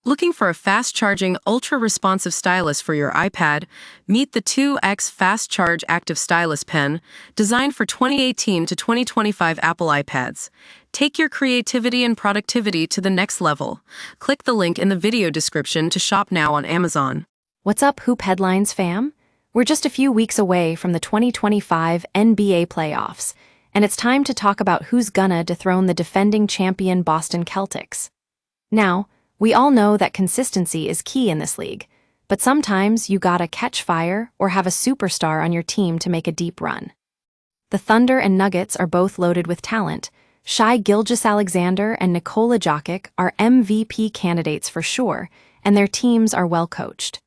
Looking for a fast-charging, ultra-responsive stylus for your iPad? Meet the 2X Fast Charge Active Stylus Pen, designed for 2018 to 2025 Apple iPads. Take your creativity and productivity to the next level. Click the link in the video description to shop now on Amazon. What's up, Hoop Headlines fam? We're just a few weeks away from the 2025 NBA playoffs, and it's time to talk about who's gonna dethrone the defending champion Boston Celtics. Now, we all know that consistency is key in this league, but sometimes you gotta catch fire or have a superstar on your team to make a deep run. The Thunder and Nuggets are both loaded with talent. Shai Gilgeous-Alexander and Nikola Jokić are MVP candidates for sure, and their teams are well coached.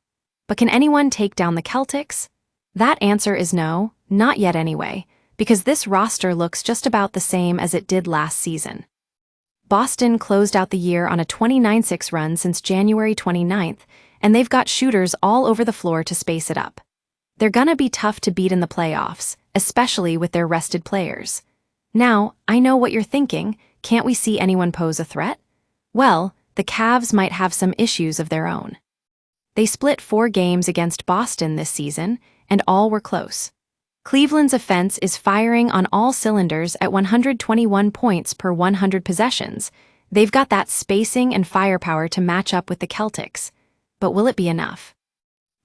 But can anyone take down the Celtics? That answer is no, not yet anyway, because this roster looks just about the same as it did last season. Boston closed out the year on a 29-6 run since January 29th, and they've got shooters all over the floor to space it up. They're gonna be tough to beat in the playoffs, especially with their rested players. Now, I know what you're thinking, can't we see anyone pose a threat? Well, the Cavs might have some issues of their own. They split 4 games against Boston this season, and all were close. Cleveland's offense is firing on all cylinders at 121 points per 100 possessions. They've got that spacing and firepower to match up with the Celtics. But will it be enough?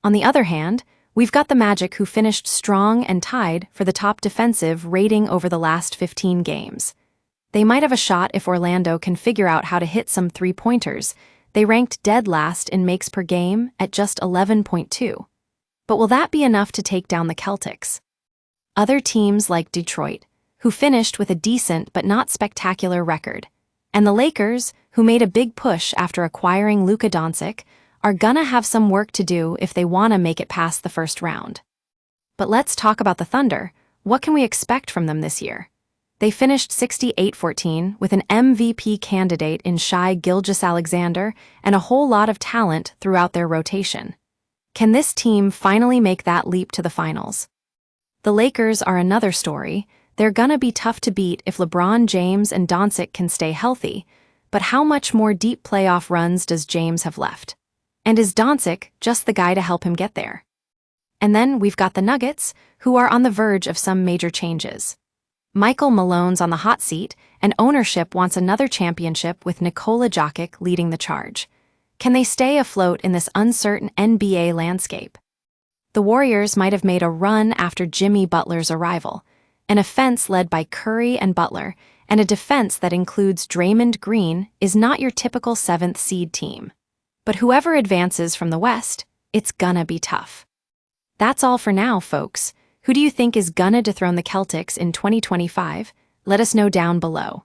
On the other hand, we've got the Magic, who finished strong and tied for the top defensive rating over the last 15 games. They might have a shot if Orlando can figure out how to hit some three-pointers. They ranked dead last in makes per game at just 11.2. But will that be enough to take down the Celtics? Other teams like Detroit, who finished with a decent but not spectacular record, and the Lakers, who made a big push after acquiring Luka Doncic, are gonna have some work to do if they want to make it past the first round. But let's talk about the Thunder. What can we expect from them this year? They finished 68-14 with an MVP candidate in Shai Gilgeous-Alexander and a whole lot of talent throughout their rotation. Can this team finally make that leap to the finals? The Lakers are another story. They're gonna be tough to beat if LeBron James and Doncic can stay healthy, but how much more deep playoff runs does James have left? And is Doncic just the guy to help him get there? And then we've got the Nuggets, who are on the verge of some major changes. Michael Malone's on the hot seat, and ownership wants another championship with Nikola Jokić leading the charge. Can they stay afloat in this uncertain NBA landscape? The Warriors might have made a run after Jimmy Butler's arrival, an offense led by Curry and Butler, and a defense that includes Draymond Green is not your typical 7th seed team. But whoever advances from the West, it's gonna be tough. That's all for now, folks. Who do you think is gonna dethrone the Celtics in 2025? Let us know down below.